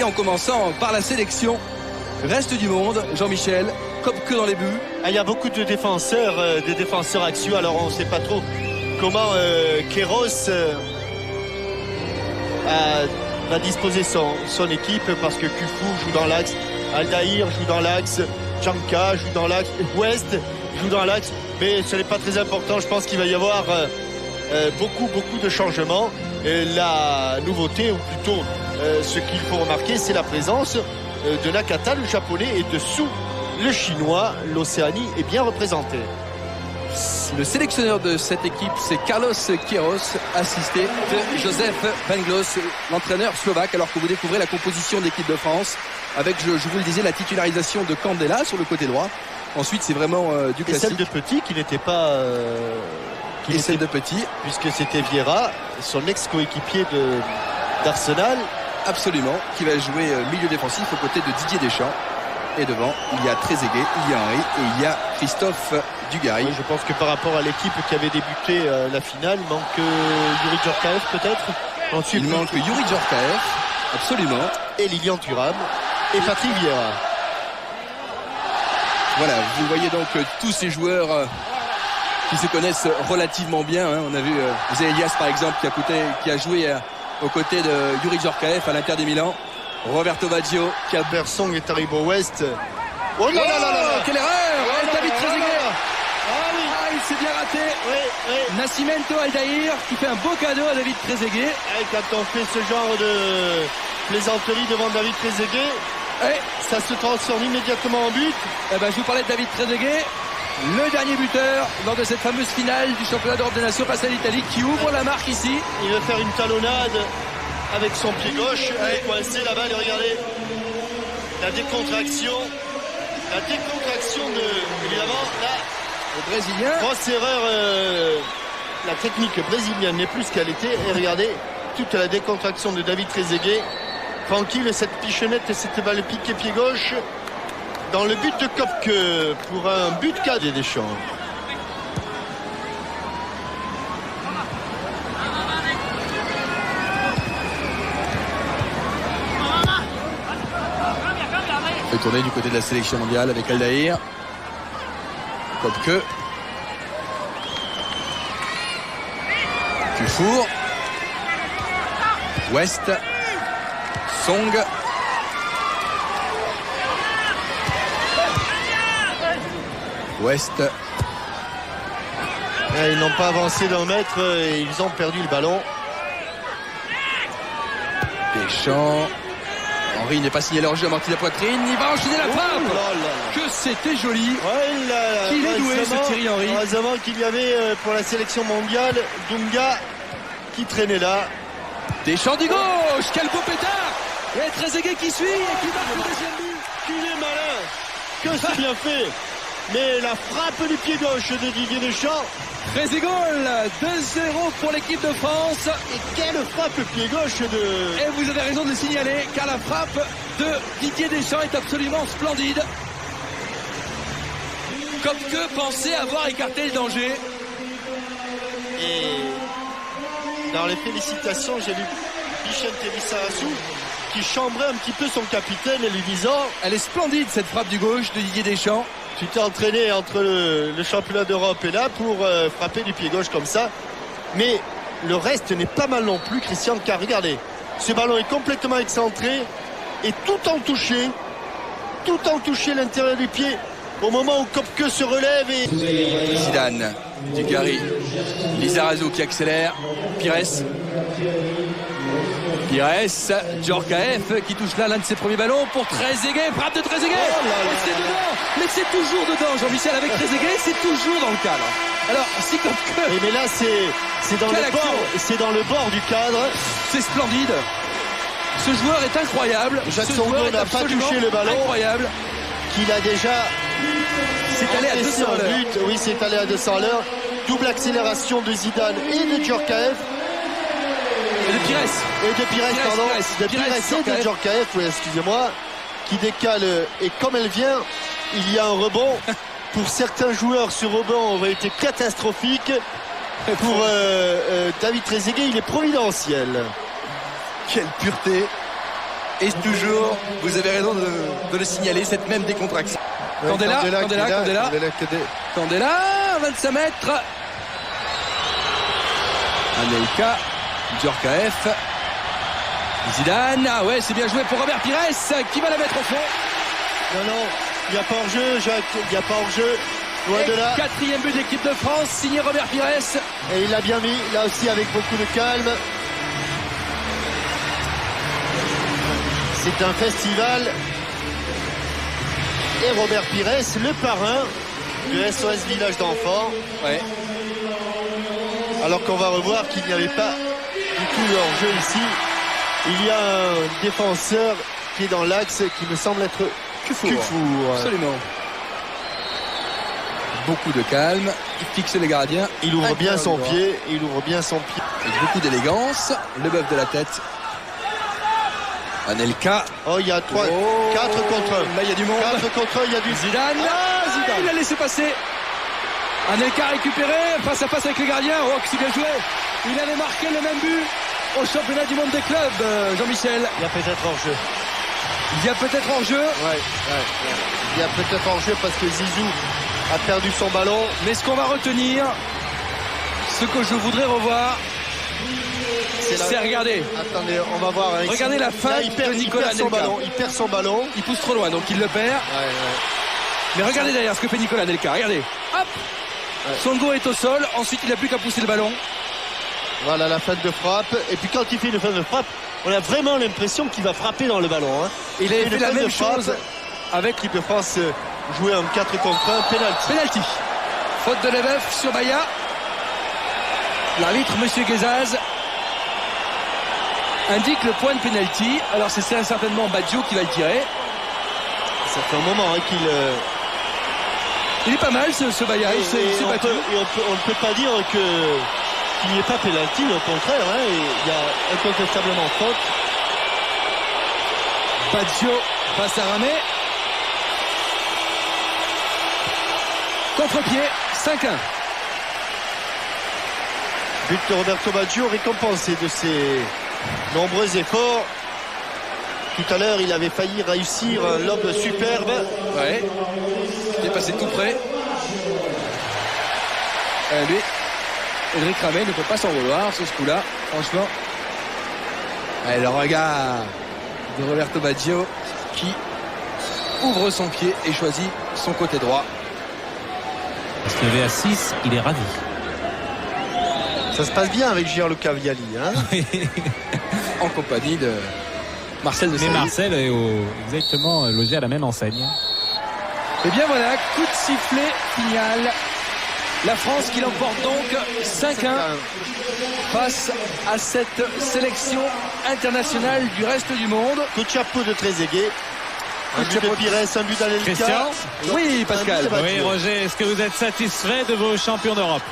En commençant par la sélection reste du monde, Jean-Michel, Köpke dans les buts. Il y a beaucoup de défenseurs axiaux, alors on ne sait pas trop comment Queiroz va disposer son équipe, parce que Kufou joue dans l'axe, Aldaïr joue dans l'axe, Djanka joue dans l'axe, West joue dans l'axe, mais ce n'est pas très important. Je pense qu'il va y avoir beaucoup de changements. Et la nouveauté, ou plutôt ce qu'il faut remarquer, c'est la présence de Nakata, le japonais, et de Su, le chinois. L'Océanie est bien représentée. Le sélectionneur de cette équipe, c'est Carlos Queiroz, assisté de Josef Benglos, l'entraîneur slovaque, alors que vous découvrez la composition de l'équipe de France avec, je vous le disais, la titularisation de Candela sur le côté droit. Ensuite, c'est vraiment du classique. Et celle de Petit, qui n'était pas... celle de Petit. Puisque c'était Vieira, son ex-coéquipier d'Arsenal. Absolument, qui va jouer milieu défensif aux côtés de Didier Deschamps. Et devant, il y a Trezeguet, il y a Henry et il y a Christophe Dugarry. Oui, je pense que par rapport à l'équipe qui avait débuté la finale, il manque Youri Djorkaeff peut-être. Ensuite, il manque Youri Djorkaeff, absolument. Et Lilian Thuram et Patrick Vieira. Voilà, vous voyez donc tous ces joueurs qui se connaissent relativement bien. On a vu Zelias par exemple qui a joué aux côtés de Youri Djorkaeff à l'Inter de Milan. Roberto Baggio qui a... Bersong et Taribo West. Oh là là là là, quelle erreur! David Trezeguet. Il s'est bien raté. Oui. Nascimento Aldaïr qui fait un beau cadeau à David Trezeguet. Et quand on fait ce genre de plaisanterie devant David Trezeguet, ça se transforme immédiatement en but. Je vous parlais de David Trezeguet, le dernier buteur lors de cette fameuse finale du championnat d'Europe des Nations face à l'Italie, qui ouvre la marque ici. Il veut faire une talonnade avec son pied gauche. Il est coincé là-bas, et regardez la décontraction de, évidemment, là, le Brésilien. Grosse erreur, la technique brésilienne n'est plus ce qu'elle était. Et regardez toute la décontraction de David Trezeguet. Tranquille, cette pichonnette et cette balle piquée pied gauche dans le but de Köpke pour un but cadre des Champs. Il peut tourner du côté de la sélection mondiale avec Aldaïr. Köpke. Dufour. West. Song. West. Ils n'ont pas avancé d'un mètre et ils ont perdu le ballon. Deschamps. Henry n'est pas signalé en jeu, amorti la poitrine. Il va enchaîner la frappe. Que c'était joli. Qu'il est doué ce Thierry Henry. Heureusement qu'il y avait pour la sélection mondiale Dunga qui traînait là. Deschamps du gauche. Quel beau pétard. Et Trezeguet qui suit et qui marque le deuxième but. Qu'il est malin. Que c'est bien fait. Mais la frappe du pied gauche de Didier Deschamps. Trezeguet, 2-0 pour l'équipe de France. Et quelle frappe pied gauche de... Et vous avez raison de le signaler, car la frappe de Didier Deschamps est absolument splendide. Köpke pensait avoir écarté le danger. Et dans les félicitations, j'ai vu Vicente Lizarazu qui chambrait un petit peu son capitaine et lui disant... Elle est splendide cette frappe du gauche de Didier Deschamps. Tu t'es entraîné entre le championnat d'Europe et là pour frapper du pied gauche comme ça. Mais le reste n'est pas mal non plus, Christian, car regardez, ce ballon est complètement excentré et tout en touché l'intérieur du pied au moment où Köpke se relève et... Zidane, Dugarry, Lizarazu qui accélère, Pires, Djorkaeff qui touche là l'un de ses premiers ballons pour Trezeguet, frappe de Trezeguet. C'est dedans, mais c'est toujours dedans, Jean-Michel, avec Trezeguet, c'est toujours dans le cadre. Alors, si Köpke... Mais là, c'est dans le bord du cadre. C'est splendide. Ce joueur est incroyable. Jackson n'a pas touché le ballon. Incroyable. Qu'il a déjà... C'est allé à 200 à l'heure. Oui, c'est allé à 200 à l'heure. Double accélération de Zidane et de Djorkaeff. Et de Pires. De Pires et de Djorkaeff, oui, excusez-moi, qui décale. Et comme elle vient, il y a un rebond. Pour certains joueurs, ce rebond aurait été catastrophique. Pour David Trezeguet, il est providentiel. Quelle pureté. Et toujours, vous avez raison de le signaler, cette même décontraction. Ouais, Candela, 25 mètres. Anelka, Djorkaeff, Zidane. Ah ouais, c'est bien joué pour Robert Pires qui va la mettre au fond. Non, il n'y a pas hors-jeu, Jacques, il n'y a pas hors-jeu. Loin de là. 4e but de l'équipe de France, signé Robert Pires. Et il l'a bien mis, là aussi avec beaucoup de calme. C'est un festival. Et Robert Pires, le parrain de SOS Village d'Enfants. Ouais. Alors qu'on va revoir qu'il n'y avait pas du tout de hors-jeu ici. Il y a un défenseur qui est dans l'axe qui me semble être Kufour. Absolument. Beaucoup de calme, il fixe les gardiens. Il ouvre bien son pied, il ouvre bien son pied. Avec beaucoup d'élégance, le bœuf de la tête. Anelka. Oh, il y a 4 contre 1. Là, il y a du monde. 4 contre 1, il y a du Zidane. Zidane. Il a laissé passer. Anelka récupéré, face à face avec les gardiens. Oh, c'est bien joué. Il avait marqué le même but au championnat du monde des clubs, Jean-Michel. Il y a peut-être hors-jeu. Il y a peut-être hors-jeu. Ouais. Il y a peut-être hors-jeu parce que Zizou a perdu son ballon. Mais ce qu'on va retenir, ce que je voudrais revoir, c'est regarder. Attendez, on va voir. Regardez la fin de Nicolas Anelka. Il perd son ballon. Il pousse trop loin, donc il le perd. Ouais. Mais regardez derrière ce que fait Nicolas Anelka. Regardez. Hop. Ouais. Songo est au sol. Ensuite, il n'a plus qu'à pousser le ballon. Voilà la fin de frappe. Et puis quand il fait une fin de frappe, on a vraiment l'impression qu'il va frapper dans le ballon. Il a fait la même chose avec l'équipe de France jouer en 4 contre 1. Penalty. Faute de Leboeuf sur Baya. L'arbitre, Monsieur Guézaz, indique le point de penalty. Alors c'est certainement Baggio qui va le tirer. Ça fait un moment qu'il... Il est pas mal ce Baya. Il s'est battu. On ne peut pas dire qu'il n'y ait pas penalty, au contraire. Il y a incontestablement faute. Baggio passe à Ramé. Contre-pied, 5-1. But de Roberto Baggio récompensé de ses nombreux efforts. Tout à l'heure, il avait failli réussir un lob superbe. Ouais. Il est passé tout près. Lui, Eric Ramé ne peut pas s'en vouloir sur ce coup-là, franchement. Allez, le regard de Roberto Baggio qui ouvre son pied et choisit son côté droit. Parce qu'il y avait à 6, il est ravi. Ça se passe bien avec Gianluca Vialli. En compagnie de Marcel de Sailly. Mais Marcel est exactement logé à la même enseigne. Et bien voilà, coup de sifflet final. La France qui l'emporte donc 5-1 face à cette sélection internationale du reste du monde. Coup de chapeau de Trezeguet. Un but de Pires, un but d'Anelka. Christian. Oui, Pascal. Oui, Roger, est-ce que vous êtes satisfait de vos champions d'Europe ?